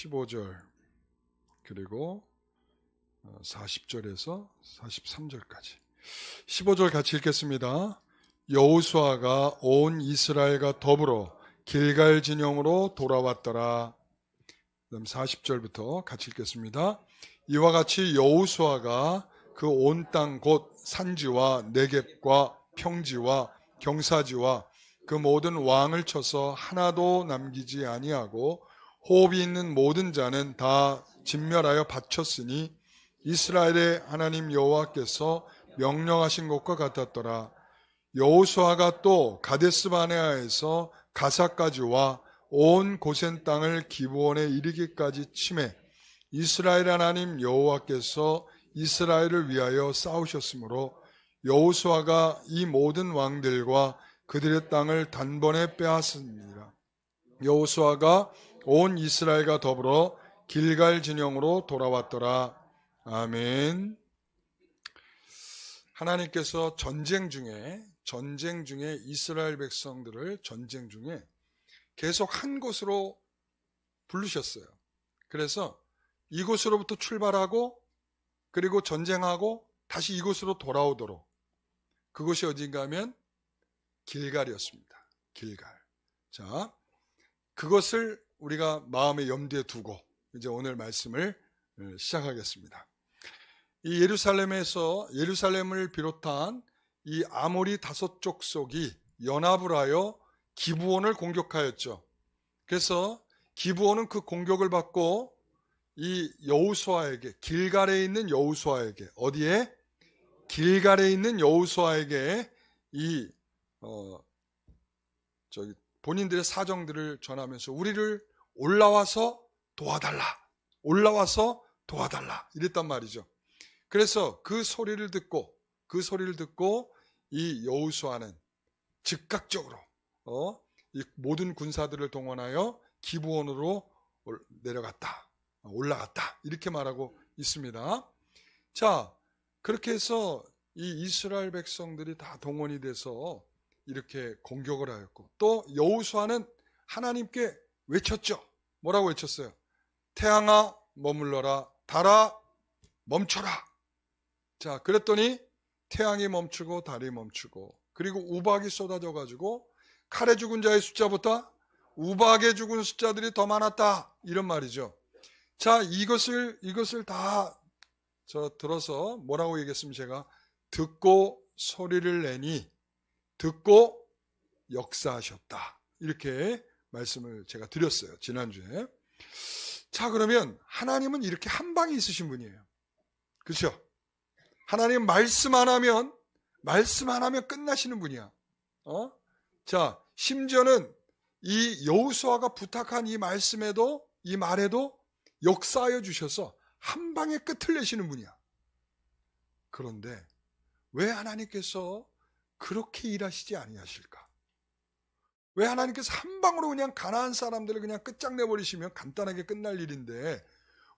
15절 그리고 40절에서 43절까지 15절 같이 읽겠습니다. 여호수아가 온 이스라엘과 더불어 길갈 진영으로 돌아왔더라. 그다음 40절부터 같이 읽겠습니다. 이와 같이 여호수아가 그 온 땅 곧 산지와 네겝과 평지와 경사지와 그 모든 왕을 쳐서 하나도 남기지 아니하고 호흡이 있는 모든 자는 다 진멸하여 바쳤으니 이스라엘의 하나님 여호와께서 명령하신 것과 같았더라. 여호수아가 또 가데스 바네아에서 가사까지와 온 고센 땅을 기브온에 이르기까지 치매 이스라엘 하나님 여호와께서 이스라엘을 위하여 싸우셨으므로 여호수아가 이 모든 왕들과 그들의 땅을 단번에 빼앗습니다. 여호수아가 온 이스라엘과 더불어 길갈 진영으로 돌아왔더라. 아멘. 하나님께서 전쟁 중에 이스라엘 백성들을 전쟁 중에 계속 한 곳으로 부르셨어요. 그래서 이곳으로부터 출발하고 그리고 전쟁하고 다시 이곳으로 돌아오도록, 그곳이 어딘가 하면 길갈이었습니다. 길갈. 자, 그것을 우리가 마음의 염두에 두고 이제 오늘 말씀을 시작하겠습니다. 이 예루살렘을 비롯한 이 아모리 다섯 족속이 연합을 하여 기브온을 공격하였죠. 그래서 기브온은 그 공격을 받고 이 여호수아에게, 길갈에 있는 여호수아에게, 어디에? 길갈에 있는 여호수아에게 이 본인들의 사정들을 전하면서 우리를 올라와서 도와달라 이랬단 말이죠. 그래서 그 소리를 듣고 이 여호수아는 즉각적으로 이 모든 군사들을 동원하여 기브온으로 올라갔다 이렇게 말하고 있습니다. 자, 그렇게 해서 이 이스라엘 백성들이 다 동원이 돼서 이렇게 공격을 하였고, 또 여호수아는 하나님께 외쳤죠. 뭐라고 외쳤어요? 태양아 머물러라, 달아 멈춰라. 자, 그랬더니 태양이 멈추고 달이 멈추고, 그리고 우박이 쏟아져 가지고 칼에 죽은 자의 숫자보다 우박에 죽은 숫자들이 더 많았다, 이런 말이죠. 자, 이것을 다 들어서 뭐라고 얘기했으면, 제가 듣고 소리를 내니 듣고 역사하셨다, 이렇게 말씀을 제가 드렸어요, 지난주에. 자, 그러면 하나님은 이렇게 한 방이 있으신 분이에요. 그렇죠? 하나님 말씀 안 하면 끝나시는 분이야. 자, 심지어는 이 여호수아가 부탁한 이 말씀에도, 이 말에도 역사하여 주셔서 한 방에 끝을 내시는 분이야. 그런데 왜 하나님께서 그렇게 일하시지 아니하실까? 왜 하나님께서 한 방으로 그냥 가나안 사람들을 그냥 끝장내버리시면 간단하게 끝날 일인데,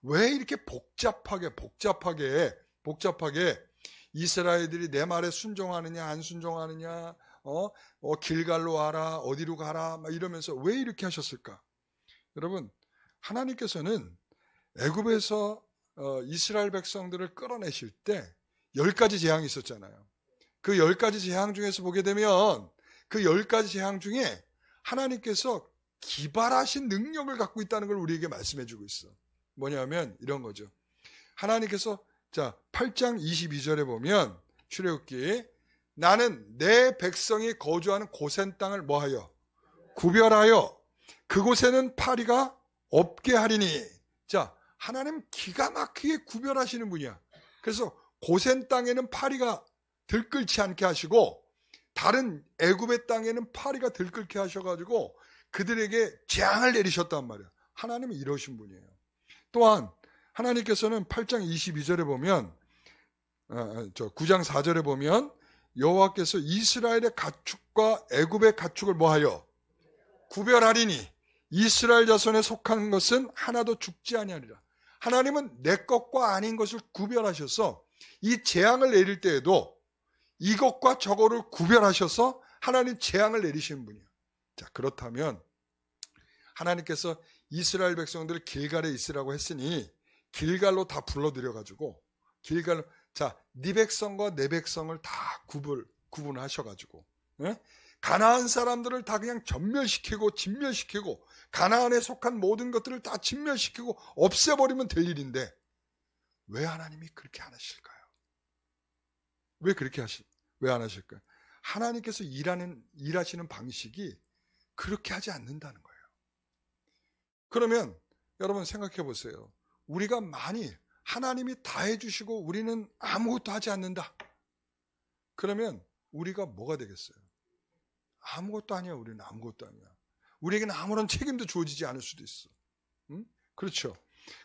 왜 이렇게 복잡하게 이스라엘들이 내 말에 순종하느냐 안 순종하느냐, 길갈로 와라, 어디로 가라, 막 이러면서 왜 이렇게 하셨을까? 여러분, 하나님께서는 애굽에서 이스라엘 백성들을 끌어내실 때 10가지 재앙이 있었잖아요. 그 10가지 재앙 중에서 보게 되면 그 10가지 재앙 중에 하나님께서 기발하신 능력을 갖고 있다는 걸 우리에게 말씀해 주고 있어. 뭐냐면 이런 거죠. 하나님께서, 자, 8장 22절에 보면 출애굽기, 나는 내 백성이 거주하는 고센 땅을 뭐하여? 구별하여 그곳에는 파리가 없게 하리니. 자, 하나님 기가 막히게 구별하시는 분이야. 그래서 고센 땅에는 파리가 들끓지 않게 하시고, 다른 애굽의 땅에는 파리가 들끓게 하셔가지고 그들에게 재앙을 내리셨단 말이야. 하나님은 이러신 분이에요. 또한 하나님께서는 8장 22절에 보면, 9장 4절에 보면 여호와께서 이스라엘의 가축과 애굽의 가축을 뭐하여? 구별하리니 이스라엘 자손에 속한 것은 하나도 죽지 아니하리라. 하나님은 내 것과 아닌 것을 구별하셔서 이 재앙을 내릴 때에도 이것과 저거를 구별하셔서 하나님 재앙을 내리시는 분이에요. 자, 그렇다면 하나님께서 이스라엘 백성들을 길갈에 있으라고 했으니 길갈로 다 불러들여가지고 길갈로 자, 네 백성과 내 백성을 다 구분하셔가지고 가나안 사람들을 다 그냥 전멸시키고 진멸시키고 가나안에 속한 모든 것들을 다 진멸시키고 없애버리면 될 일인데 왜 하나님이 그렇게 안 하실까요? 왜 안 하실까요? 하나님께서 일하시는 방식이 그렇게 하지 않는다는 거예요. 그러면 여러분 생각해 보세요. 우리가 많이 하나님이 다 해주시고 우리는 아무것도 하지 않는다. 그러면 우리가 뭐가 되겠어요? 아무것도 아니야. 우리는 아무것도 아니야. 우리에게는 아무런 책임도 주어지지 않을 수도 있어. 응? 그렇죠.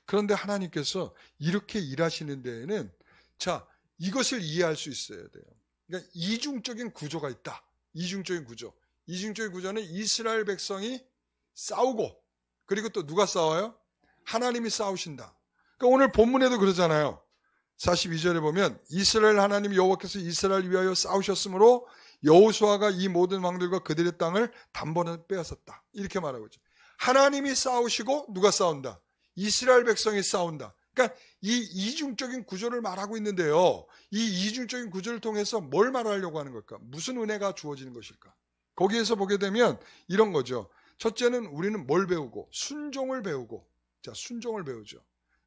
그런데 하나님께서 이렇게 일하시는 데에는 자, 이것을 이해할 수 있어야 돼요. 그러니까 이중적인 구조가 있다. 이중적인 구조. 이중적인 구조는 이스라엘 백성이 싸우고 그리고 또 누가 싸워요? 하나님이 싸우신다. 그러니까 오늘 본문에도 그러잖아요. 42절에 보면 이스라엘 하나님 여호와께서 이스라엘 위하여 싸우셨으므로 여호수아가 이 모든 왕들과 그들의 땅을 단번에 빼앗았다. 이렇게 말하고 있죠. 하나님이 싸우시고 누가 싸운다? 이스라엘 백성이 싸운다. 그러니까 이 이중적인 구조를 말하고 있는데요. 이 이중적인 구조를 통해서 뭘 말하려고 하는 걸까? 무슨 은혜가 주어지는 것일까? 거기에서 보게 되면 이런 거죠. 첫째는 우리는 뭘 배우고? 순종을 배우고. 자, 순종을 배우죠.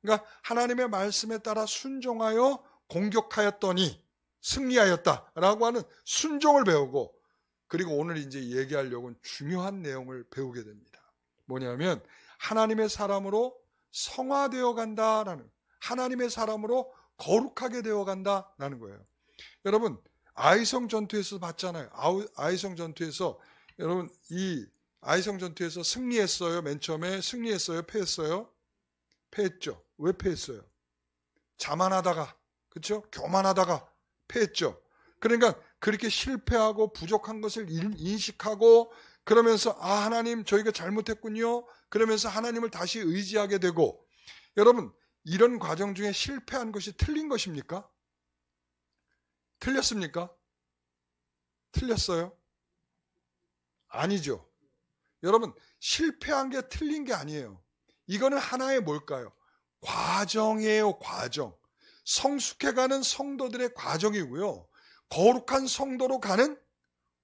그러니까 하나님의 말씀에 따라 순종하여 공격하였더니 승리하였다라고 하는 순종을 배우고 그리고 오늘 이제 얘기하려고 중요한 내용을 배우게 됩니다. 뭐냐면 하나님의 사람으로 성화되어 간다라는 하나님의 사람으로 거룩하게 되어 간다라는 거예요. 여러분 아이성 전투에서 봤잖아요. 아이성 전투에서 여러분 이 아이성 전투에서 승리했어요. 맨 처음에 승리했어요. 패했어요. 패했죠. 왜 패했어요? 자만하다가 그렇죠? 교만하다가 패했죠. 그러니까 그렇게 실패하고 부족한 것을 인식하고 그러면서 아 하나님 저희가 잘못했군요. 그러면서 하나님을 다시 의지하게 되고 여러분 이런 과정 중에 실패한 것이 틀린 것입니까? 틀렸습니까? 틀렸어요? 아니죠. 여러분 실패한 게 틀린 게 아니에요. 이거는 하나의 뭘까요? 과정이에요. 과정. 성숙해가는 성도들의 과정이고요. 거룩한 성도로 가는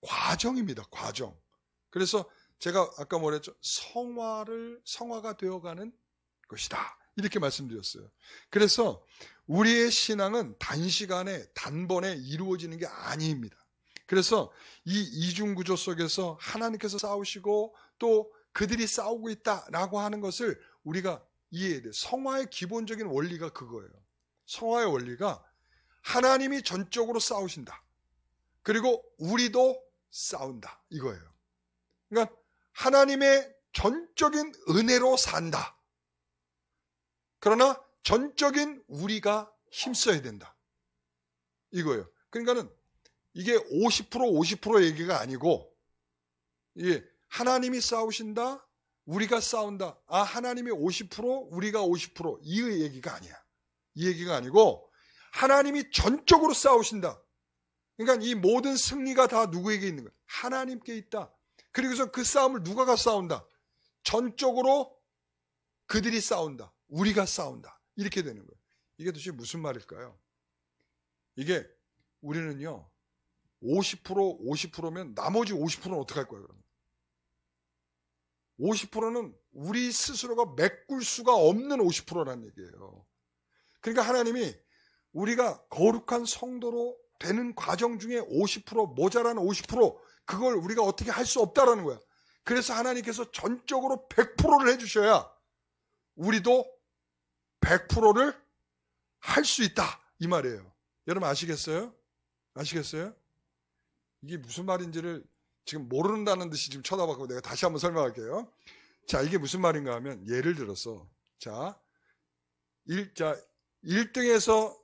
과정입니다. 과정. 그래서 제가 아까 뭐랬죠? 성화가 되어가는 것이다. 이렇게 말씀드렸어요. 그래서 우리의 신앙은 단시간에 단번에 이루어지는 게 아닙니다. 그래서 이 이중구조 속에서 하나님께서 싸우시고 또 그들이 싸우고 있다라고 하는 것을 우리가 이해해야 돼요. 성화의 기본적인 원리가 그거예요. 성화의 원리가 하나님이 전적으로 싸우신다. 그리고 우리도 싸운다. 이거예요. 그러니까 하나님의 전적인 은혜로 산다. 그러나 전적인 우리가 힘써야 된다. 이거예요. 그러니까는 이게 50% 얘기가 아니고 이게 하나님이 싸우신다. 우리가 싸운다. 아 하나님이 50% 우리가 50% 이 얘기가 아니야. 이 얘기가 아니고 하나님이 전적으로 싸우신다. 그러니까 이 모든 승리가 다 누구에게 있는 거야? 하나님께 있다. 그리고서 그 싸움을 누가 가 싸운다? 전적으로 그들이 싸운다. 우리가 싸운다. 이렇게 되는 거예요. 이게 도대체 무슨 말일까요? 이게 우리는요 50%면 나머지 50%는 어떻게 할 거예요? 그러면? 50%는 우리 스스로가 메꿀 수가 없는 50%라는 얘기예요. 그러니까 하나님이 우리가 거룩한 성도로 되는 과정 중에 50% 모자라는 50% 그걸 우리가 어떻게 할 수 없다라는 거야. 그래서 하나님께서 전적으로 100%를 해주셔야 우리도 100%를 할 수 있다 이 말이에요. 여러분 아시겠어요? 아시겠어요? 이게 무슨 말인지를 지금 모른다는 듯이 지금 쳐다봤고 내가 다시 한번 설명할게요. 자, 이게 무슨 말인가 하면 예를 들어서 자 1등에서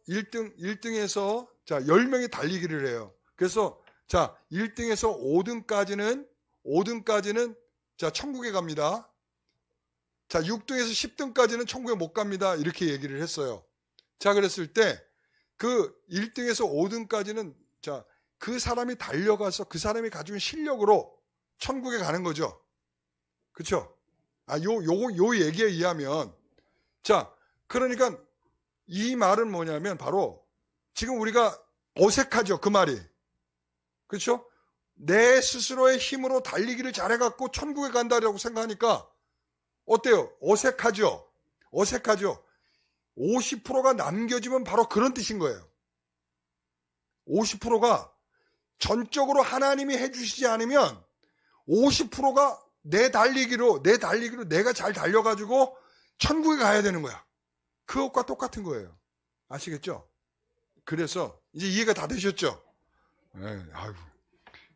자 10명이 달리기를 해요. 그래서 자 1등에서 5등까지는 자 천국에 갑니다. 자 6등에서 10등까지는 천국에 못 갑니다. 이렇게 얘기를 했어요. 자 그랬을 때 그 1등에서 5등까지는 자 그 사람이 달려가서 그 사람이 가지고 있는 실력으로 천국에 가는 거죠. 그렇죠? 요 얘기에 의하면, 자, 그러니까 이 말은 뭐냐면 바로 지금 우리가 어색하죠, 그 말이. 그렇죠? 내 스스로의 힘으로 달리기를 잘해갖고 천국에 간다라고 생각하니까 어때요? 어색하죠? 어색하죠? 50%가 남겨지면 바로 그런 뜻인 거예요. 50%가 전적으로 하나님이 해주시지 않으면 50%가 내 달리기로 내가 잘 달려가지고 천국에 가야 되는 거야. 그것과 똑같은 거예요. 아시겠죠? 그래서 이제 이해가 다 되셨죠? 네, 아이고.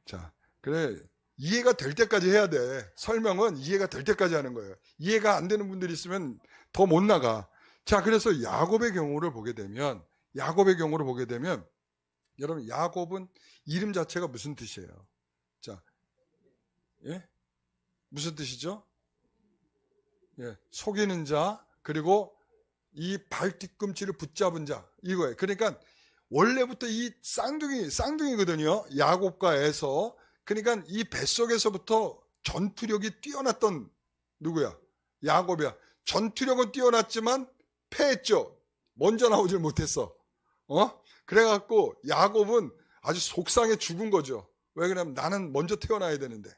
자, 그래. 이해가 될 때까지 해야 돼. 설명은 이해가 될 때까지 하는 거예요. 이해가 안 되는 분들이 있으면 더 못 나가. 자, 그래서 야곱의 경우를 보게 되면, 여러분, 야곱은 이름 자체가 무슨 뜻이에요? 자, 예? 무슨 뜻이죠? 예, 속이는 자, 그리고 이 발뒤꿈치를 붙잡은 자, 이거예요. 그러니까 원래부터 이 쌍둥이거든요. 야곱과 에서. 그러니까 이 뱃속에서부터 전투력이 뛰어났던 누구야? 야곱이야. 전투력은 뛰어났지만 패했죠. 먼저 나오질 못했어. 그래갖고 야곱은 아주 속상해 죽은 거죠. 왜 그러냐면 나는 먼저 태어나야 되는데.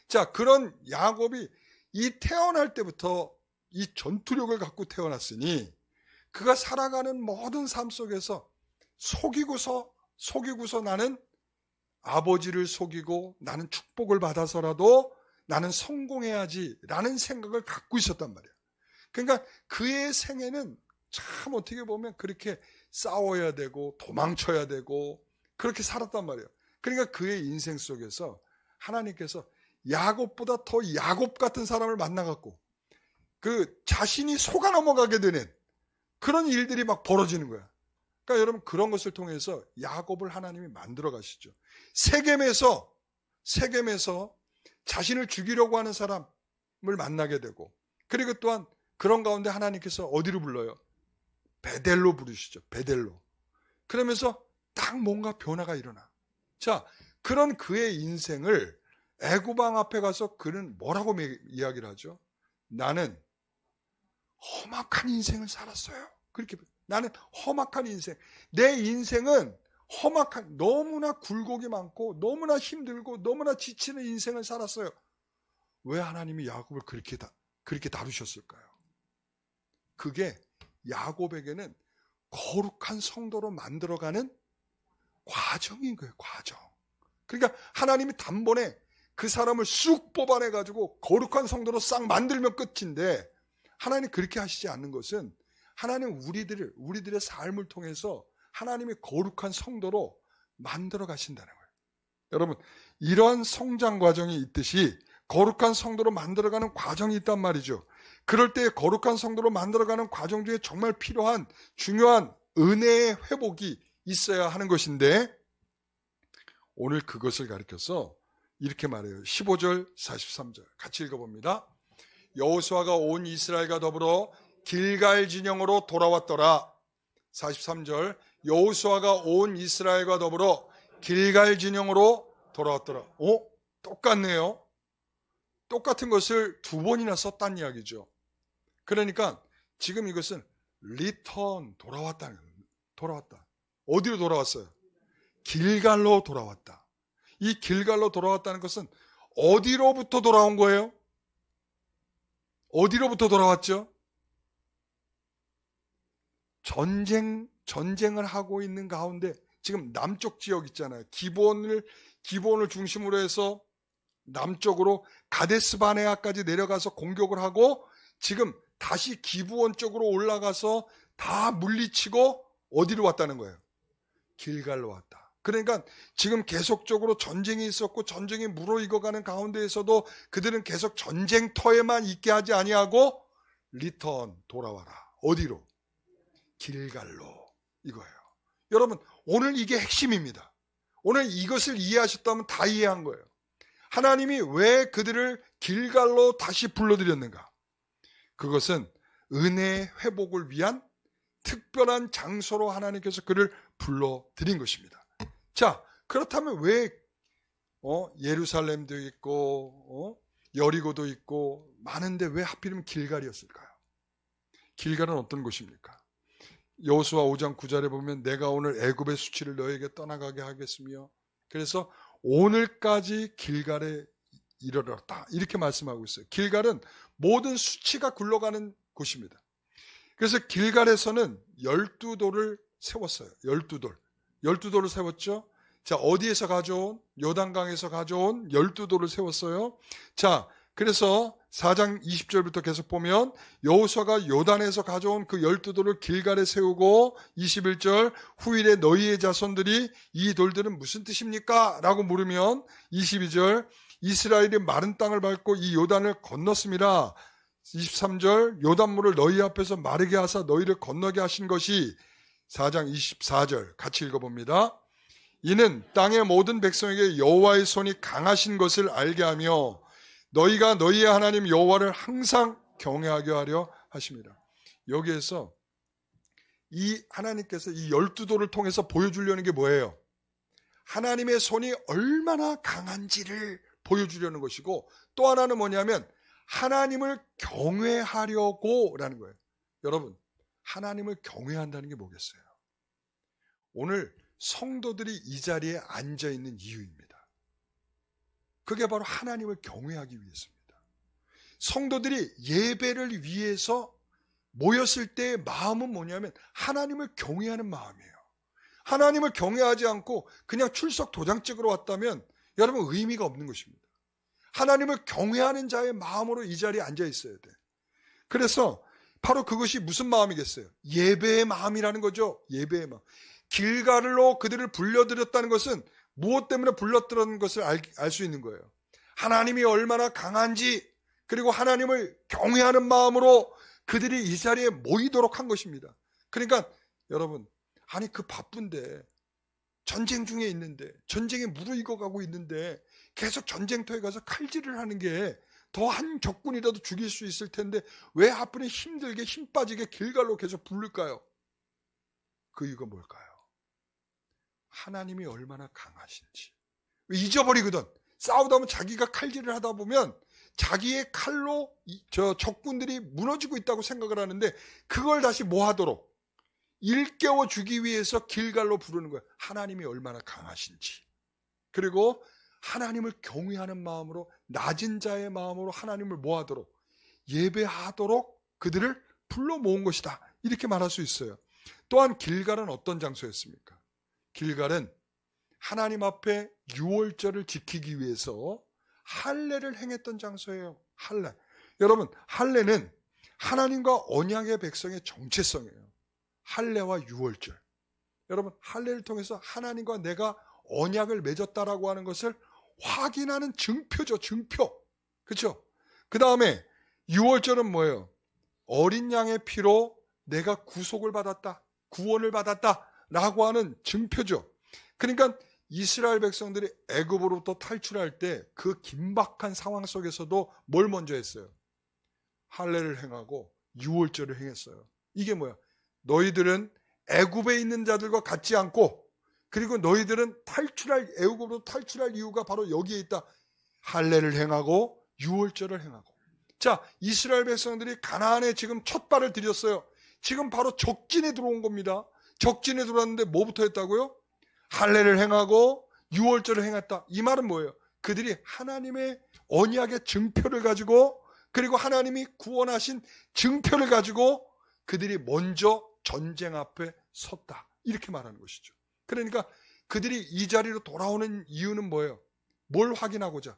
자, 그런 야곱이 이 태어날 때부터 이 전투력을 갖고 태어났으니 그가 살아가는 모든 삶 속에서 속이고서 나는 아버지를 속이고 나는 축복을 받아서라도 나는 성공해야지라는 생각을 갖고 있었단 말이에요. 그러니까 그의 생애는 참 어떻게 보면 그렇게 싸워야 되고 도망쳐야 되고 그렇게 살았단 말이에요. 그러니까 그의 인생 속에서 하나님께서 야곱보다 더 야곱 같은 사람을 만나갖고 그 자신이 속아 넘어가게 되는 그런 일들이 막 벌어지는 거야. 그러니까 여러분 그런 것을 통해서 야곱을 하나님이 만들어 가시죠. 세겜에서 자신을 죽이려고 하는 사람을 만나게 되고 그리고 또한 그런 가운데 하나님께서 어디로 불러요? 베델로 부르시죠. 베델로. 그러면서 딱 뭔가 변화가 일어나. 자, 그런 그의 인생을 애굽왕 앞에 가서 그는 뭐라고 이야기를 하죠? 나는 험악한 인생을 살았어요. 그렇게 나는 험악한 인생. 내 인생은 험악한 너무나 굴곡이 많고 너무나 힘들고 너무나 지치는 인생을 살았어요. 왜 하나님이 야곱을 그렇게 다루셨을까요? 그게 야곱에게는 거룩한 성도로 만들어가는 과정인 거예요. 과정. 그러니까 하나님이 단번에 그 사람을 쑥 뽑아내가지고 거룩한 성도로 싹 만들면 끝인데 하나님 그렇게 하시지 않는 것은 하나님 우리들의 삶을 통해서 하나님이 거룩한 성도로 만들어 가신다는 거예요. 여러분 이런 성장 과정이 있듯이 거룩한 성도로 만들어가는 과정이 있단 말이죠. 그럴 때 거룩한 성도로 만들어가는 과정 중에 정말 필요한 중요한 은혜의 회복이 있어야 하는 것인데 오늘 그것을 가리켜서 이렇게 말해요. 15절 43절 같이 읽어봅니다. 여호수아가 온 이스라엘과 더불어 길갈 진영으로 돌아왔더라. 43절 여호수아가 온 이스라엘과 더불어 길갈 진영으로 돌아왔더라. 똑같네요. 똑같은 것을 두 번이나 썼다는 이야기죠. 그러니까 지금 이것은 리턴 돌아왔다. 어디로 돌아왔어요? 길갈로 돌아왔다. 이 길갈로 돌아왔다는 것은 어디로부터 돌아온 거예요? 어디로부터 돌아왔죠? 전쟁을 하고 있는 가운데 지금 남쪽 지역 있잖아요. 기본을 중심으로 해서 남쪽으로 가데스바네아까지 내려가서 공격을 하고 지금 다시 기브온 쪽으로 올라가서 다 물리치고 어디로 왔다는 거예요? 길갈로 왔다. 그러니까 지금 계속적으로 전쟁이 있었고 전쟁이 무르익어가는 가운데에서도 그들은 계속 전쟁터에만 있게 하지 아니하고 리턴 돌아와라. 어디로? 길갈로. 이거예요. 여러분 오늘 이게 핵심입니다. 오늘 이것을 이해하셨다면 다 이해한 거예요. 하나님이 왜 그들을 길갈로 다시 불러들였는가? 그것은 은혜의 회복을 위한 특별한 장소로 하나님께서 그를 불러들인 것입니다. 자, 그렇다면 왜 예루살렘도 있고 여리고도 있고 많은데 왜 하필이면 길갈이었을까요? 길갈은 어떤 곳입니까? 여호수아 5장 9절에 보면 내가 오늘 애굽의 수치를 너에게 떠나가게 하겠으며 그래서 오늘까지 길갈에 이르렀다 이렇게 말씀하고 있어요. 길갈은 모든 수치가 굴러가는 곳입니다. 그래서 길갈에서는 12돌을 세웠어요. 12돌. 12돌을 세웠죠. 자, 어디에서 가져온? 요단강에서 가져온 12돌을 세웠어요. 자, 그래서 4장 20절부터 계속 보면 여호수아가 요단에서 가져온 그 12돌을 길갈에 세우고 21절 후일에 너희의 자손들이 이 돌들은 무슨 뜻입니까? 라고 물으면 22절 이스라엘이 마른 땅을 밟고 이 요단을 건넜음이라 23절 요단물을 너희 앞에서 마르게 하사 너희를 건너게 하신 것이 4장 24절 같이 읽어봅니다. 이는 땅의 모든 백성에게 여호와의 손이 강하신 것을 알게 하며 너희가 너희의 하나님 여호와를 항상 경외하게 하려 하십니다. 여기에서 이 하나님께서 이 12돌을 통해서 보여주려는 게 뭐예요? 하나님의 손이 얼마나 강한지를 보여주려는 것이고 또 하나는 뭐냐면 하나님을 경외하려고 라는 거예요. 여러분, 하나님을 경외한다는 게 뭐겠어요? 오늘 성도들이 이 자리에 앉아있는 이유입니다. 그게 바로 하나님을 경외하기 위해서입니다. 성도들이 예배를 위해서 모였을 때의 마음은 뭐냐면 하나님을 경외하는 마음이에요. 하나님을 경외하지 않고 그냥 출석 도장 찍으러 왔다면 여러분 의미가 없는 것입니다. 하나님을 경외하는 자의 마음으로 이 자리에 앉아 있어야 돼. 그래서 바로 그것이 무슨 마음이겠어요? 예배의 마음이라는 거죠. 예배의 마음. 길갈로 그들을 불러들였다는 것은 무엇 때문에 불렀다는 것을 알 수 있는 거예요. 하나님이 얼마나 강한지 그리고 하나님을 경외하는 마음으로 그들이 이 자리에 모이도록 한 것입니다. 그러니까 여러분 아니 그 바쁜데 전쟁 중에 있는데 전쟁에 무르익어가고 있는데 계속 전쟁터에 가서 칼질을 하는 게 더 한 적군이라도 죽일 수 있을 텐데 왜 하필 힘들게 힘 빠지게 길갈로 계속 부를까요? 그 이유가 뭘까요? 하나님이 얼마나 강하신지 잊어버리거든. 싸우다 보면 자기가 칼질을 하다 보면 자기의 칼로 저 적군들이 무너지고 있다고 생각을 하는데 그걸 다시 뭐 하도록 일깨워 주기 위해서 길갈로 부르는 거예요. 하나님이 얼마나 강하신지. 그리고 하나님을 경외하는 마음으로 낮은 자의 마음으로 하나님을 뭐 하도록 예배하도록 그들을 불러 모은 것이다. 이렇게 말할 수 있어요. 또한 길갈은 어떤 장소였습니까? 길갈은 하나님 앞에 유월절을 지키기 위해서 할례를 행했던 장소예요. 할례. 여러분, 할례는 하나님과 언약의 백성의 정체성이에요. 할례와 유월절. 여러분, 할례를 통해서 하나님과 내가 언약을 맺었다라고 하는 것을 확인하는 증표죠. 증표. 그렇죠? 그 다음에 유월절은 뭐예요? 어린 양의 피로 내가 구속을 받았다. 구원을 받았다. 라고 하는 증표죠. 그러니까 이스라엘 백성들이 애굽으로부터 탈출할 때 그 긴박한 상황 속에서도 뭘 먼저 했어요? 할례를 행하고 유월절을 행했어요. 이게 뭐야? 너희들은 애굽에 있는 자들과 같지 않고 그리고 너희들은 애굽으로 탈출할 이유가 바로 여기에 있다. 할례를 행하고 유월절을 행하고. 자, 이스라엘 백성들이 가나안에 지금 첫 발을 들였어요. 지금 바로 적진에 들어온 겁니다. 적진에 들어왔는데 뭐부터 했다고요? 할례를 행하고 유월절을 행했다. 이 말은 뭐예요? 그들이 하나님의 언약의 증표를 가지고 그리고 하나님이 구원하신 증표를 가지고 그들이 먼저 전쟁 앞에 섰다. 이렇게 말하는 것이죠. 그러니까 그들이 이 자리로 돌아오는 이유는 뭐예요? 뭘 확인하고자?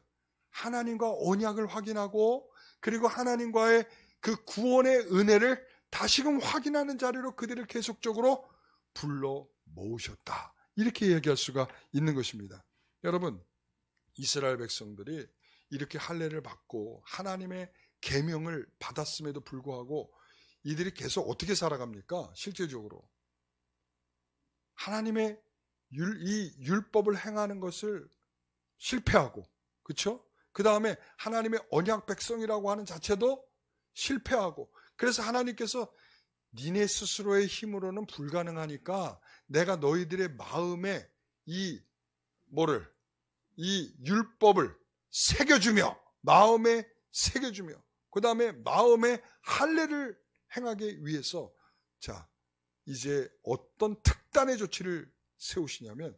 하나님과 언약을 확인하고 그리고 하나님과의 그 구원의 은혜를 다시금 확인하는 자리로 그들을 계속적으로 불러 모으셨다. 이렇게 얘기할 수가 있는 것입니다. 여러분, 이스라엘 백성들이 이렇게 할례를 받고 하나님의 계명을 받았음에도 불구하고 이들이 계속 어떻게 살아갑니까? 실제적으로 하나님의 이 율법을 행하는 것을 실패하고, 그렇죠? 그 다음에 하나님의 언약 백성이라고 하는 자체도 실패하고, 그래서 하나님께서 니네 스스로의 힘으로는 불가능하니까 내가 너희들의 마음에 이 율법을 새겨주며 마음에 새겨주며 그 다음에 마음의 할례를 행하기 위해서 자 이제 어떤 특단의 조치를 세우시냐면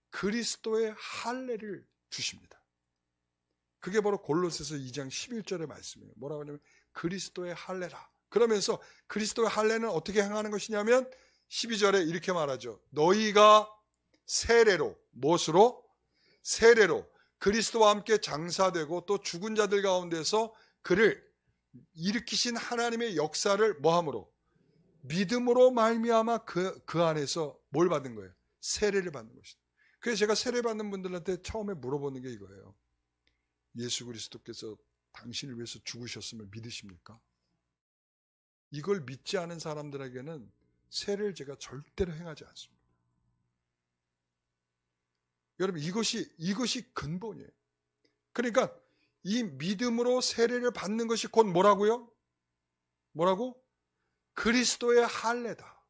그리스도의 할례를 주십니다. 그게 바로 골로새서 2장 11절의 말씀이에요. 뭐라고 하냐면 그리스도의 할례라. 그러면서 그리스도의 할례는 어떻게 행하는 것이냐면 12절에 이렇게 말하죠. 너희가 세례로, 무엇으로? 세례로 그리스도와 함께 장사되고 또 죽은 자들 가운데서 그를 일으키신 하나님의 역사를 뭐함으로? 믿음으로 말미암아 그 안에서 뭘 받은 거예요? 세례를 받는 것이다. 그래서 제가 세례 받는 분들한테 처음에 물어보는 게 이거예요. 예수 그리스도께서 당신을 위해서 죽으셨음을 믿으십니까? 이걸 믿지 않은 사람들에게는 세례를 제가 절대로 행하지 않습니다. 여러분 이것이 근본이에요. 그러니까 이 믿음으로 세례를 받는 것이 곧 뭐라고요? 뭐라고? 그리스도의 할례다.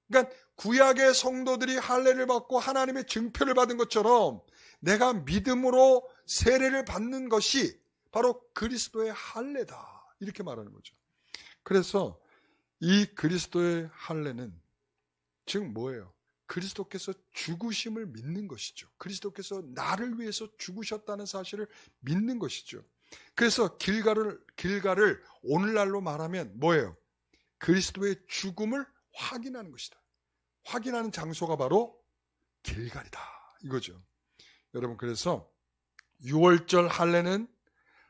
그러니까 구약의 성도들이 할례를 받고 하나님의 증표를 받은 것처럼 내가 믿음으로 세례를 받는 것이 바로 그리스도의 할례다. 이렇게 말하는 거죠. 그래서 이 그리스도의 할례는 즉 뭐예요? 그리스도께서 죽으심을 믿는 것이죠. 그리스도께서 나를 위해서 죽으셨다는 사실을 믿는 것이죠. 그래서 길가를 오늘날로 말하면 뭐예요? 그리스도의 죽음을 확인하는 것이다. 확인하는 장소가 바로 길갈이다. 이거죠. 여러분 그래서 6월절 할례는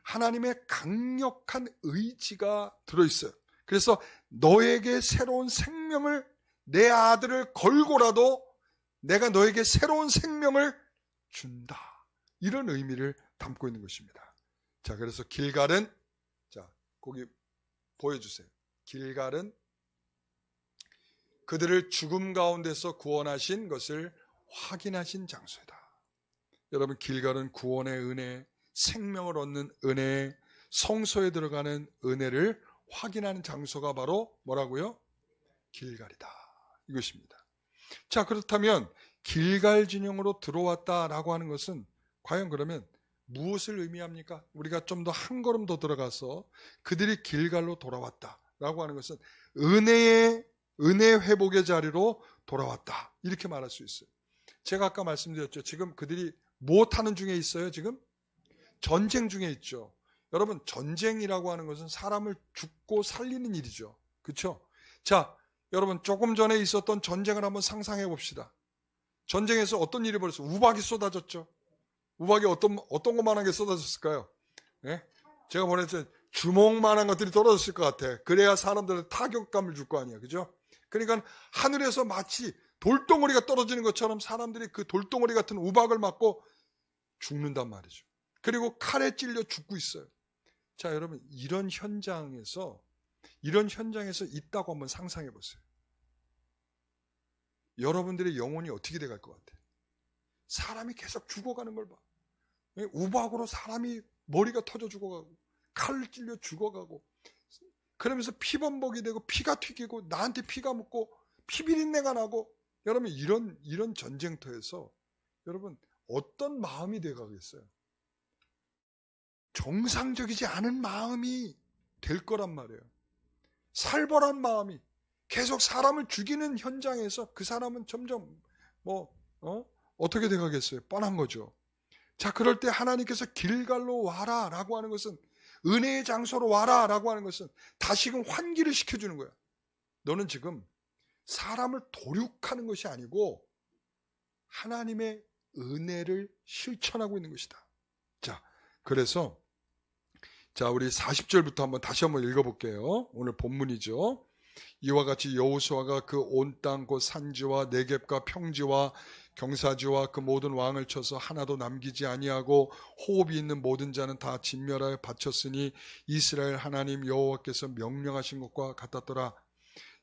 하나님의 강력한 의지가 들어있어요. 그래서 너에게 새로운 생명을 내 아들을 걸고라도 내가 너에게 새로운 생명을 준다. 이런 의미를 담고 있는 것입니다. 자, 그래서 길갈은 자, 거기 보여주세요. 길갈은 그들을 죽음 가운데서 구원하신 것을 확인하신 장소이다. 여러분 길갈은 구원의 은혜, 생명을 얻는 은혜, 성소에 들어가는 은혜를 확인하는 장소가 바로 뭐라고요? 길갈이다. 이것입니다. 자, 그렇다면 길갈 진영으로 들어왔다라고 하는 것은 과연 그러면 무엇을 의미합니까? 우리가 좀 더 한 걸음 더 들어가서 그들이 길갈로 돌아왔다라고 하는 것은 은혜 회복의 자리로 돌아왔다. 이렇게 말할 수 있어요. 제가 아까 말씀드렸죠. 지금 그들이 무엇 하는 중에 있어요? 지금 전쟁 중에 있죠. 여러분 전쟁이라고 하는 것은 사람을 죽고 살리는 일이죠. 그렇죠? 자, 여러분 조금 전에 있었던 전쟁을 한번 상상해 봅시다. 전쟁에서 어떤 일이 벌어졌어요? 우박이 쏟아졌죠. 우박이 어떤 것만한 게 쏟아졌을까요? 네? 제가 보냈을 때 주먹만한 것들이 떨어졌을 것 같아. 그래야 사람들은 타격감을 줄 거 아니야. 그죠? 그러니까 하늘에서 마치 돌덩어리가 떨어지는 것처럼 사람들이 그 돌덩어리 같은 우박을 맞고 죽는단 말이죠. 그리고 칼에 찔려 죽고 있어요. 자, 여러분 이런 현장에서 있다고 한번 상상해 보세요. 여러분들의 영혼이 어떻게 돼갈 것 같아요? 사람이 계속 죽어가는 걸 봐. 우박으로 사람이 머리가 터져 죽어가고 칼을 찔려 죽어가고 그러면서 피범벅이 되고 피가 튀기고 나한테 피가 묻고 피비린내가 나고 여러분 이런 전쟁터에서 여러분 어떤 마음이 돼가겠어요? 정상적이지 않은 마음이 될 거란 말이에요. 살벌한 마음이 계속 사람을 죽이는 현장에서 그 사람은 점점 어떻게 돼가겠어요? 뻔한 거죠. 자, 그럴 때 하나님께서 길갈로 와라 라고 하는 것은 은혜의 장소로 와라 라고 하는 것은 다시금 환기를 시켜주는 거야. 너는 지금 사람을 도륙하는 것이 아니고 하나님의 은혜를 실천하고 있는 것이다. 자, 그래서 우리 40절부터 다시 한번 읽어볼게요. 오늘 본문이죠. 이와 같이 여호수아가 그 온 땅 곧 산지와 네겝과 평지와 경사지와 그 모든 왕을 쳐서 하나도 남기지 아니하고 호흡이 있는 모든 자는 다 진멸하여 바쳤으니 이스라엘 하나님 여호와께서 명령하신 것과 같았더라.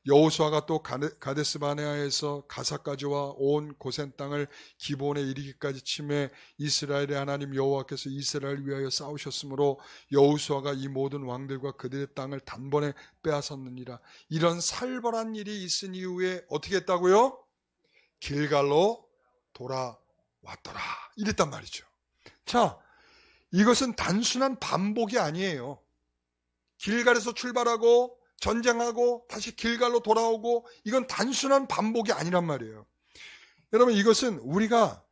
여호수아가 또 가데스바네아에서 가사까지와 온 고센 땅을 기본에 이르기까지 치매 이스라엘의 하나님 여호와께서 이스라엘을 위하여 싸우셨으므로 여호수아가 이 모든 왕들과 그들의 땅을 단번에 빼앗았느니라. 이런 살벌한 일이 있은 이후에 어떻게 했다고요? 길갈로 돌아왔더라. 이랬단 말이죠. 자, 이것은 단순한 반복이 아니에요. 길갈에서 출발하고 전쟁하고 다시 길갈로 돌아오고 이건 단순한 반복이 아니란 말이에요. 여러분, 이것은 우리가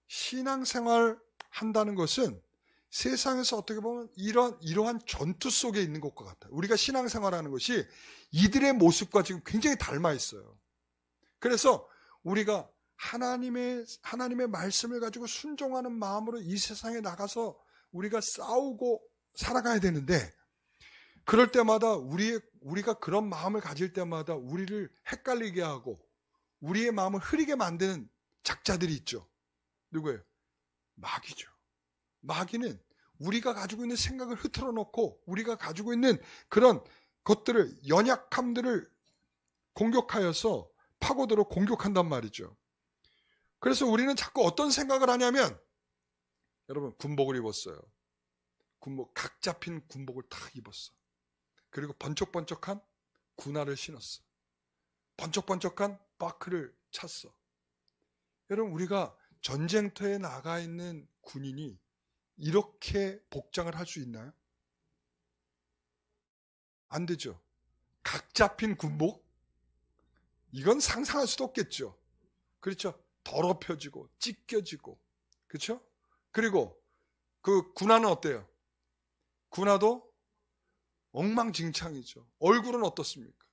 신앙생활 한다는 것은 세상에서 어떻게 보면 이러한 전투 속에 있는 것과 같아요. 우리가 신앙생활하는 것이 이들의 모습과 지금 굉장히 닮아 있어요. 그래서 우리가 하나님의 말씀을 가지고 순종하는 마음으로 이 세상에 나가서 우리가 싸우고 살아가야 되는데, 그럴 때마다 우리가 그런 마음을 가질 때마다 우리를 헷갈리게 하고 우리의 마음을 흐리게 만드는 작자들이 있죠. 누구예요? 마귀죠. 마귀는 우리가 가지고 있는 생각을 흐트러 놓고 우리가 가지고 있는 그런 것들을, 연약함들을 공격하여서 파고들어 공격한단 말이죠. 그래서 우리는 자꾸 어떤 생각을 하냐면, 여러분, 군복을 입었어요. 각 잡힌 군복을 다 입었어. 그리고 번쩍번쩍한 군화를 신었어. 번쩍번쩍한 바크를 찼어. 여러분, 우리가 전쟁터에 나가 있는 군인이 이렇게 복장을 할 수 있나요? 안 되죠. 각 잡힌 군복? 이건 상상할 수도 없겠죠. 그렇죠? 더럽혀지고 찢겨지고, 그렇죠? 그리고 그 군화는 어때요? 군화도 엉망진창이죠. 얼굴은 어떻습니까?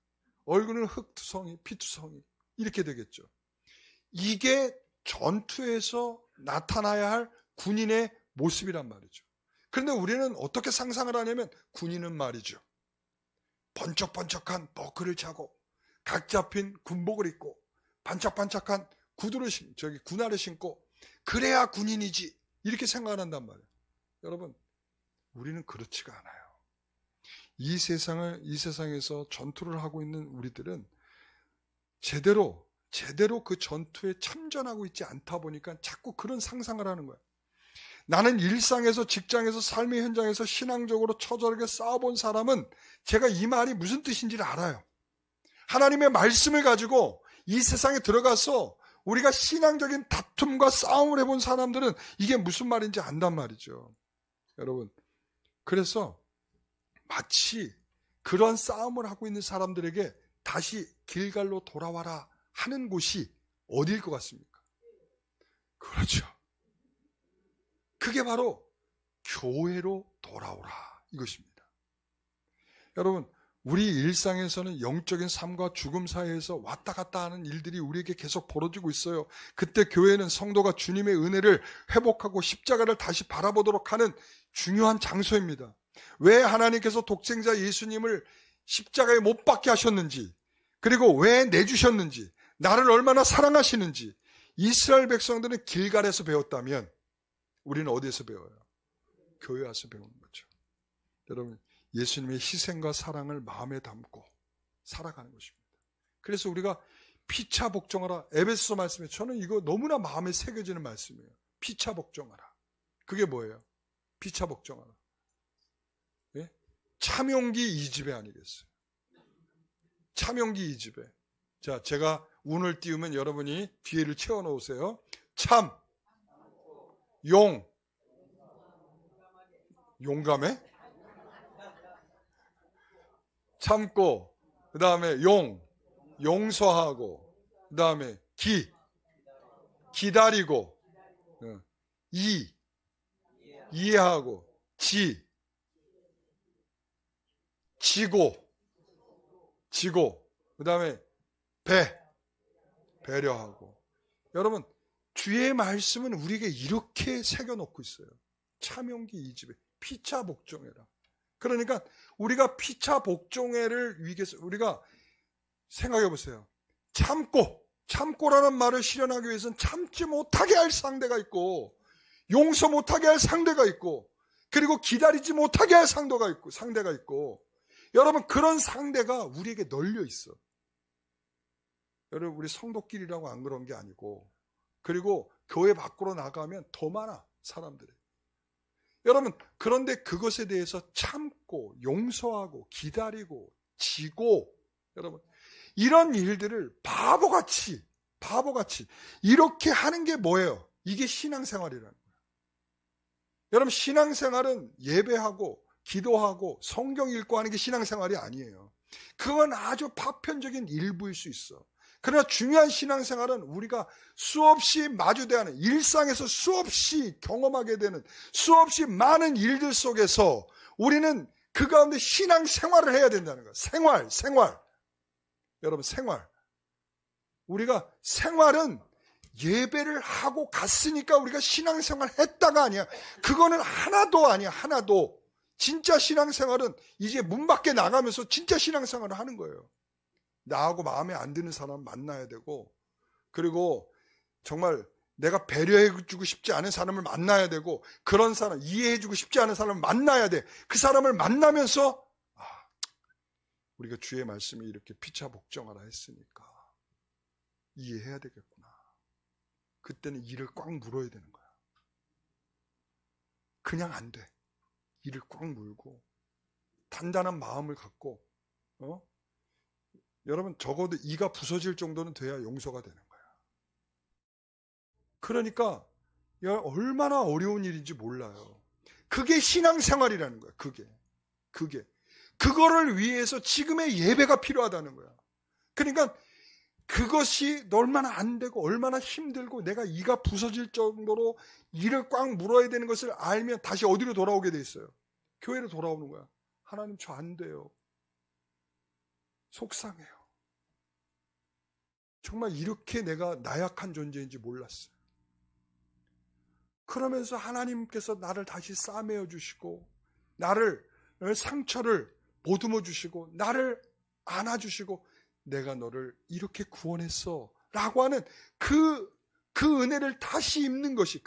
얼굴은 흙투성이, 피투성이 이렇게 되겠죠. 이게 전투에서 나타나야 할 군인의 모습이란 말이죠. 그런데 우리는 어떻게 상상을 하냐면, 군인은 말이죠, 번쩍번쩍한 버클을 차고 각 잡힌 군복을 입고 반짝반짝한 군화를 신고 그래야 군인이지, 이렇게 생각을 한단 말이에요. 여러분, 우리는 그렇지가 않아요. 이 세상에서 전투를 하고 있는 우리들은 제대로 그 전투에 참전하고 있지 않다 보니까 자꾸 그런 상상을 하는 거예요. 나는 일상에서, 직장에서, 삶의 현장에서 신앙적으로 처절하게 싸워본 사람은 제가 이 말이 무슨 뜻인지를 알아요. 하나님의 말씀을 가지고 이 세상에 들어가서 우리가 신앙적인 다툼과 싸움을 해본 사람들은 이게 무슨 말인지 안단 말이죠. 여러분, 그래서 마치 그런 싸움을 하고 있는 사람들에게 다시 길갈로 돌아와라 하는 곳이 어디일 것 같습니까? 그렇죠. 그게 바로 교회로 돌아오라, 이것입니다. 여러분, 우리 일상에서는 영적인 삶과 죽음 사이에서 왔다 갔다 하는 일들이 우리에게 계속 벌어지고 있어요. 그때 교회는 성도가 주님의 은혜를 회복하고 십자가를 다시 바라보도록 하는 중요한 장소입니다. 왜 하나님께서 독생자 예수님을 십자가에 못 박게 하셨는지, 그리고 왜 내주셨는지, 나를 얼마나 사랑하시는지 이스라엘 백성들은 길갈에서 배웠다면 우리는 어디에서 배워요? 교회 와서 배우는 거죠. 여러분, 예수님의 희생과 사랑을 마음에 담고 살아가는 것입니다. 그래서 우리가 피차 복종하라, 에베소서 말씀에, 저는 이거 너무나 마음에 새겨지는 말씀이에요. 피차 복종하라. 그게 뭐예요? 피차 복종하라. 예? 참용기 2집에 아니겠어요? 참용기 2집에. 자, 제가 운을 띄우면 여러분이 뒤에를 채워 놓으세요. 참, 용감해? 참고, 그 다음에 용서하고, 그 다음에 기다리고, 이해하고, 지고, 그 다음에 배려하고. 여러분, 주의 말씀은 우리에게 이렇게 새겨놓고 있어요. 참용기 2집에 피차 복종해라. 그러니까 우리가 피차 복종회를 위해서 우리가 생각해 보세요. 참고라는 말을 실현하기 위해서는 참지 못하게 할 상대가 있고, 용서 못하게 할 상대가 있고, 그리고 기다리지 못하게 할 상대가 있고, 여러분, 그런 상대가 우리에게 널려 있어. 여러분, 우리 성도끼리라고 안 그런 게 아니고, 그리고 교회 밖으로 나가면 더 많아, 사람들이. 여러분, 그런데 그것에 대해서 참고, 용서하고, 기다리고, 지고, 여러분, 이런 일들을 바보같이 이렇게 하는 게 뭐예요? 이게 신앙생활이라는 거예요. 여러분, 신앙생활은 예배하고 기도하고 성경 읽고 하는 게 신앙생활이 아니에요. 그건 아주 파편적인 일부일 수 있어. 그러나 중요한 신앙생활은 우리가 수없이 마주대하는, 일상에서 수없이 경험하게 되는 수없이 많은 일들 속에서 우리는 그 가운데 신앙생활을 해야 된다는 거야. 생활. 여러분, 생활. 우리가 생활은 예배를 하고 갔으니까 우리가 신앙생활 했다가 아니야. 그거는 하나도 아니야. 하나도. 진짜 신앙생활은 이제 문 밖에 나가면서 진짜 신앙생활을 하는 거예요. 나하고 마음에 안 드는 사람 만나야 되고, 그리고 정말 내가 배려해주고 싶지 않은 사람을 만나야 되고, 그런 사람, 이해해주고 싶지 않은 사람을 만나야 돼. 그 사람을 만나면서 우리가 주의 말씀이 이렇게 피차 복종하라 했으니까 이해해야 되겠구나. 그때는 이를 꽉 물어야 되는 거야. 그냥 안 돼. 이를 꽉 물고 단단한 마음을 갖고, 여러분, 적어도 이가 부서질 정도는 돼야 용서가 되는 거야. 그러니까 얼마나 어려운 일인지 몰라요. 그게 신앙생활이라는 거야. 그거를 위해서 지금의 예배가 필요하다는 거야. 그러니까 그것이 얼마나 안 되고 얼마나 힘들고 내가 이가 부서질 정도로 이를 꽉 물어야 되는 것을 알면 다시 어디로 돌아오게 돼 있어요? 교회로 돌아오는 거야. 하나님, 저 안 돼요. 속상해요. 정말 이렇게 내가 나약한 존재인지 몰랐어요. 그러면서 하나님께서 나를 다시 싸매어 주시고, 나를, 상처를 보듬어 주시고, 나를 안아주시고, 내가 너를 이렇게 구원했어 라고 하는 그 은혜를 다시 입는 것이,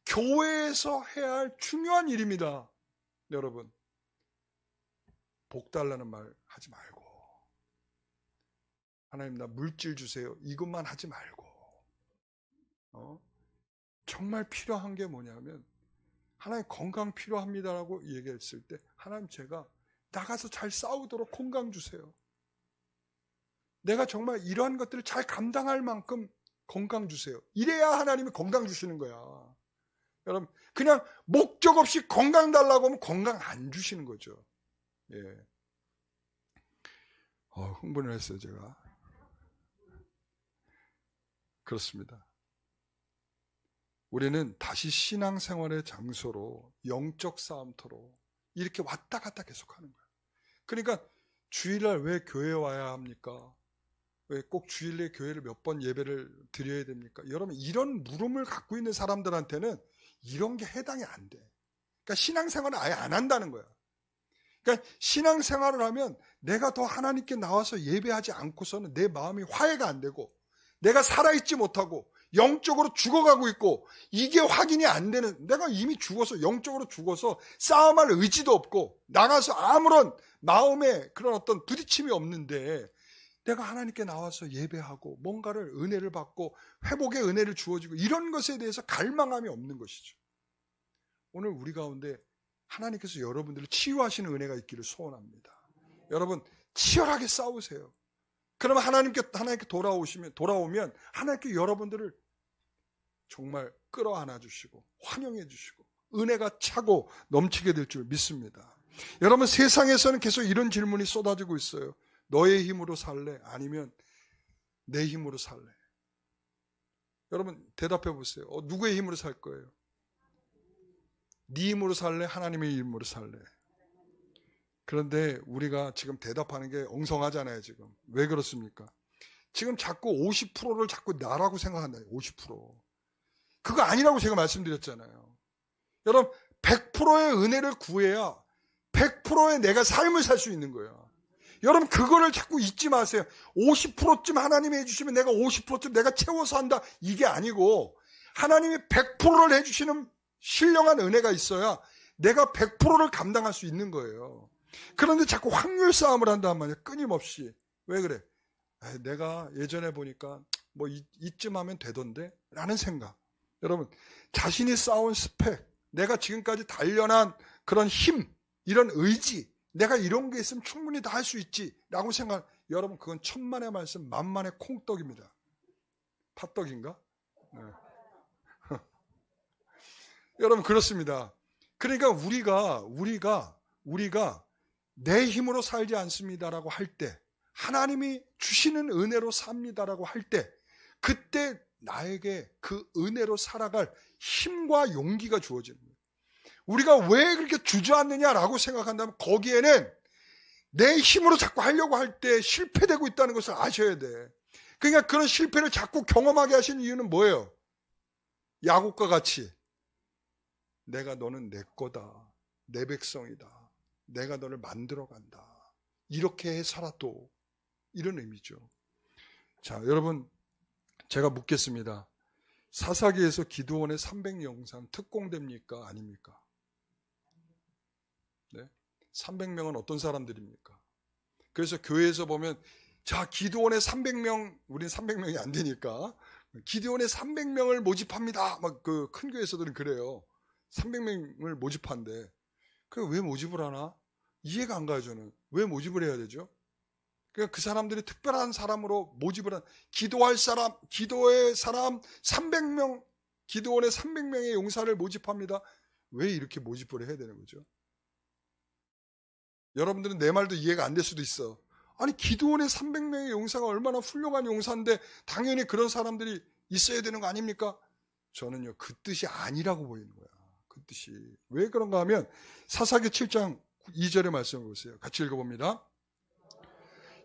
교회에서 해야 할 중요한 일입니다. 여러분, 복 달라는 말 하지 말고, 하나님 나 물질 주세요 이것만 하지 말고, 정말 필요한 게 뭐냐면, 하나님 건강 필요합니다라고 얘기했을 때, 하나님 제가 나가서 잘 싸우도록 건강 주세요. 내가 정말 이러한 것들을 잘 감당할 만큼 건강 주세요. 이래야 하나님이 건강 주시는 거야. 여러분, 그냥 목적 없이 건강 달라고 하면 건강 안 주시는 거죠. 예. 흥분을 했어요, 제가. 그렇습니다. 우리는 다시 신앙생활의 장소로, 영적 싸움터로 이렇게 왔다 갔다 계속하는 거예요. 그러니까 주일날 왜 교회에 와야 합니까? 왜 꼭 주일에 교회를 몇 번 예배를 드려야 됩니까? 여러분, 이런 물음을 갖고 있는 사람들한테는 이런 게 해당이 안 돼. 그러니까 신앙생활을 아예 안 한다는 거야. 그러니까 신앙생활을 하면 내가 더 하나님께 나와서 예배하지 않고서는 내 마음이 화해가 안 되고, 내가 살아있지 못하고 영적으로 죽어가고 있고, 이게 확인이 안 되는, 내가 이미 죽어서, 영적으로 죽어서 싸움할 의지도 없고 나가서 아무런 마음에 그런 어떤 부딪힘이 없는데, 내가 하나님께 나와서 예배하고 뭔가를 은혜를 받고 회복의 은혜를 주어지고 이런 것에 대해서 갈망함이 없는 것이죠. 오늘 우리 가운데 하나님께서 여러분들을 치유하시는 은혜가 있기를 소원합니다. 여러분, 치열하게 싸우세요. 그러면 하나님께 돌아오면 하나님께 여러분들을 정말 끌어안아 주시고 환영해 주시고 은혜가 차고 넘치게 될 줄 믿습니다. 여러분, 세상에서는 계속 이런 질문이 쏟아지고 있어요. 너의 힘으로 살래? 아니면 내 힘으로 살래? 여러분, 대답해 보세요. 누구의 힘으로 살 거예요? 네 힘으로 살래? 하나님의 힘으로 살래? 그런데 우리가 지금 대답하는 게 엉성하잖아요. 지금 왜 그렇습니까? 지금 자꾸 50%를 자꾸 나라고 생각한다. 50%. 그거 아니라고 제가 말씀드렸잖아요. 여러분, 100%의 은혜를 구해야 100%의 내가 삶을 살 수 있는 거예요. 여러분, 그거를 자꾸 잊지 마세요. 50%쯤 하나님이 해주시면 내가 50%쯤 내가 채워서 한다. 이게 아니고, 하나님이 100%를 해주시는 신령한 은혜가 있어야 내가 100%를 감당할 수 있는 거예요. 그런데 자꾸 확률 싸움을 한단 말이에요. 끊임없이. 왜 그래? 내가 예전에 보니까 뭐 이쯤 하면 되던데? 라는 생각. 여러분, 자신이 쌓은 스펙, 내가 지금까지 단련한 그런 힘, 이런 의지, 내가 이런 게 있으면 충분히 다 할 수 있지 라고 생각. 여러분, 그건 천만의 말씀 만만의 콩떡입니다. 팥떡인가? 네. 여러분, 그렇습니다. 그러니까 우리가 내 힘으로 살지 않습니다라고 할 때, 하나님이 주시는 은혜로 삽니다라고 할 때, 그때 나에게 그 은혜로 살아갈 힘과 용기가 주어지는 거예요. 우리가 왜 그렇게 주저앉느냐라고 생각한다면 거기에는 내 힘으로 자꾸 하려고 할 때 실패되고 있다는 것을 아셔야 돼. 그러니까 그런 실패를 자꾸 경험하게 하시는 이유는 뭐예요? 야곱과 같이 내가 너는 내 거다. 내 백성이다. 내가 너를 만들어 간다. 이렇게 해서라도 이런 의미죠. 자, 여러분 제가 묻겠습니다. 사사기에서 기드온의 300영상 특공됩니까? 아닙니까? 네? 300명은 어떤 사람들입니까? 그래서 교회에서 보면 자, 기드온의 300명, 우린 300명이 안 되니까 기드온의 300명을 모집합니다. 막 그 큰 교회에서들은 그래요. 300명을 모집한대. 그 왜 모집을 하나? 이해가 안 가요, 저는. 왜 모집을 해야 되죠? 그러니까 그 사람들이 특별한 사람으로 모집을 한, 기도할 사람, 기도의 사람 300명, 기도원의 300명의 용사를 모집합니다. 왜 이렇게 모집을 해야 되는 거죠? 여러분들은 내 말도 이해가 안 될 수도 있어. 아니, 기도원의 300명의 용사가 얼마나 훌륭한 용사인데 당연히 그런 사람들이 있어야 되는 거 아닙니까? 저는요, 그 뜻이 아니라고 보이는 거야. 그 뜻이. 왜 그런가 하면 사사기 7장 2절의 말씀을 보세요. 같이 읽어봅니다.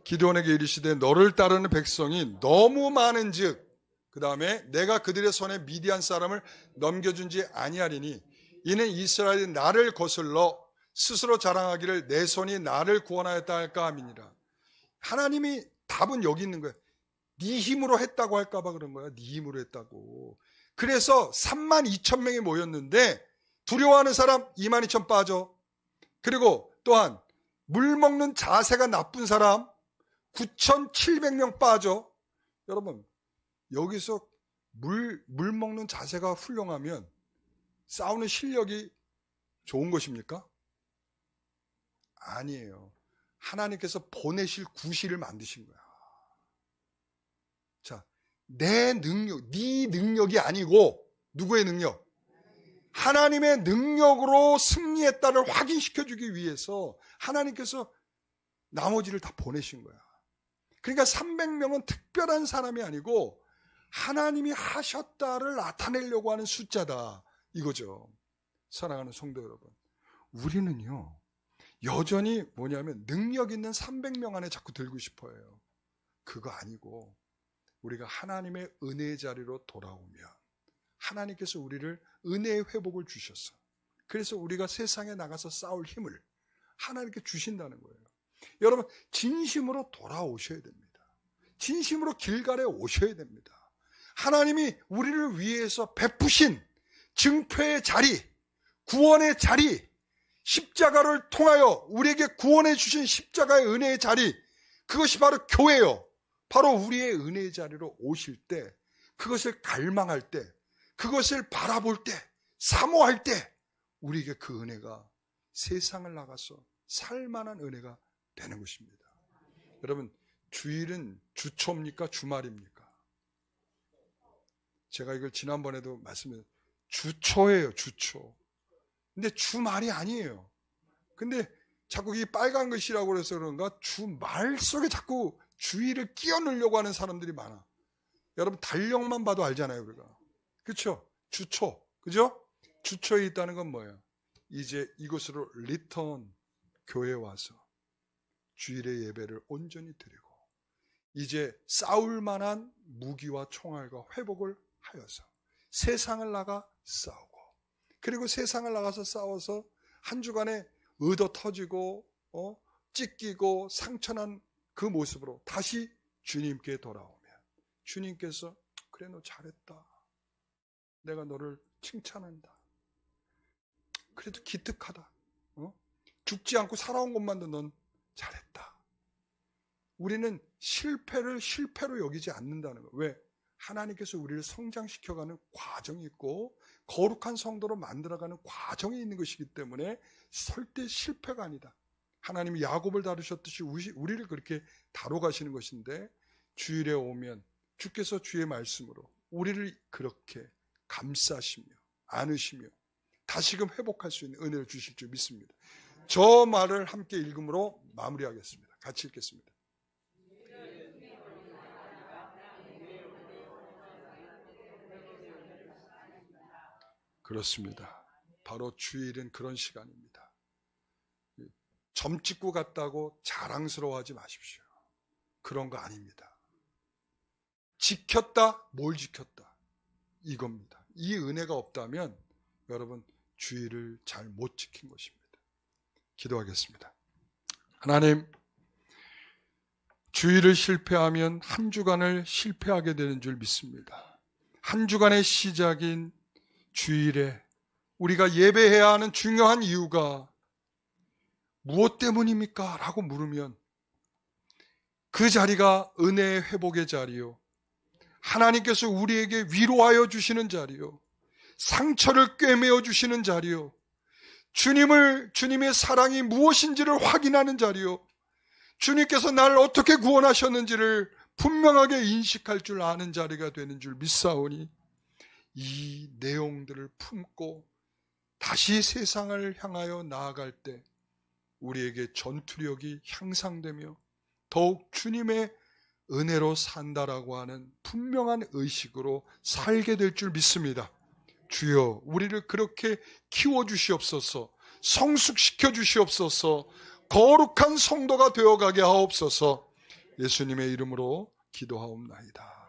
기드온에게 이르시되 너를 따르는 백성이 너무 많은즉, 그 다음에 내가 그들의 손에 미디안 사람을 넘겨준지 아니하리니 이는 이스라엘이 나를 거슬러 스스로 자랑하기를 내 손이 나를 구원하였다 할까 함이니라. 하나님이 답은 여기 있는 거예요. 네 힘으로 했다고 할까 봐 그런 거야. 네 힘으로 했다고. 그래서 32,000명이 모였는데 두려워하는 사람 22,000 빠져. 그리고 또한 물 먹는 자세가 나쁜 사람 9,700명 빠져. 여러분, 여기서 물 먹는 자세가 훌륭하면 싸우는 실력이 좋은 것입니까? 아니에요. 하나님께서 보내실 구실을 만드신 거야. 자, 내 능력, 네 능력이 아니고 누구의 능력? 하나님의 능력으로 승리했다를 확인시켜주기 위해서 하나님께서 나머지를 다 보내신 거야. 그러니까 300명은 특별한 사람이 아니고 하나님이 하셨다를 나타내려고 하는 숫자다. 이거죠. 사랑하는 성도 여러분. 우리는요, 여전히 뭐냐면 능력 있는 300명 안에 자꾸 들고 싶어요. 그거 아니고 우리가 하나님의 은혜의 자리로 돌아오면 하나님께서 우리를 은혜의 회복을 주셨어. 그래서 우리가 세상에 나가서 싸울 힘을 하나님께 주신다는 거예요. 여러분, 진심으로 돌아오셔야 됩니다. 진심으로 길갈에 오셔야 됩니다. 하나님이 우리를 위해서 베푸신 증표의 자리, 구원의 자리, 십자가를 통하여 우리에게 구원해 주신 십자가의 은혜의 자리, 그것이 바로 교회요. 바로 우리의 은혜의 자리로 오실 때, 그것을 갈망할 때, 그것을 바라볼 때, 사모할 때 우리에게 그 은혜가 세상을 나가서 살만한 은혜가 되는 것입니다. 여러분, 주일은 주초입니까? 주말입니까? 제가 이걸 지난번에도 말씀드렸어요. 주초예요, 주초. 근데 주말이 아니에요. 근데 자꾸 이 빨간 글씨라고 그래서 그런가 주말 속에 자꾸 주일을 끼워 넣으려고 하는 사람들이 많아. 여러분, 달력만 봐도 알잖아요, 우리가. 그렇죠? 주초. 그죠? 주초에 있다는 건 뭐예요? 이제 이곳으로 리턴, 교회에 와서 주일의 예배를 온전히 드리고 이제 싸울 만한 무기와 총알과 회복을 하여서 세상을 나가 싸우고, 그리고 세상을 나가서 싸워서 한 주간에 얻어 터지고 찢기고 상처난 그 모습으로 다시 주님께 돌아오면 주님께서 그래, 너 잘했다. 내가 너를 칭찬한다. 그래도 기특하다. 죽지 않고 살아온 것만도 넌 잘했다. 우리는 실패를 실패로 여기지 않는다는 거예요. 왜? 하나님께서 우리를 성장시켜가는 과정이 있고 거룩한 성도로 만들어가는 과정이 있는 것이기 때문에 절대 실패가 아니다. 하나님이 야곱을 다루셨듯이 우리를 그렇게 다뤄가시는 것인데, 주일에 오면 주께서 주의 말씀으로 우리를 그렇게 감싸시며 안으시며 다시금 회복할 수 있는 은혜를 주실 줄 믿습니다. 저 말을 함께 읽음으로 마무리하겠습니다. 같이 읽겠습니다. 그렇습니다. 바로 주일은 그런 시간입니다. 점 찍고 갔다고 자랑스러워하지 마십시오. 그런 거 아닙니다. 지켰다, 뭘 지켰다, 이겁니다. 이 은혜가 없다면 여러분 주일을 잘 못 지킨 것입니다. 기도하겠습니다. 하나님, 주일을 실패하면 한 주간을 실패하게 되는 줄 믿습니다. 한 주간의 시작인 주일에 우리가 예배해야 하는 중요한 이유가 무엇 때문입니까? 라고 물으면 그 자리가 은혜의 회복의 자리요, 하나님께서 우리에게 위로하여 주시는 자리요, 상처를 꿰매어 주시는 자리요, 주님의 사랑이 무엇인지를 확인하는 자리요, 주님께서 나를 어떻게 구원하셨는지를 분명하게 인식할 줄 아는 자리가 되는 줄 믿사오니 이 내용들을 품고 다시 세상을 향하여 나아갈 때 우리에게 전투력이 향상되며 더욱 주님의 은혜로 산다라고 하는 분명한 의식으로 살게 될 줄 믿습니다. 주여, 우리를 그렇게 키워주시옵소서, 성숙시켜 주시옵소서, 거룩한 성도가 되어가게 하옵소서. 예수님의 이름으로 기도하옵나이다.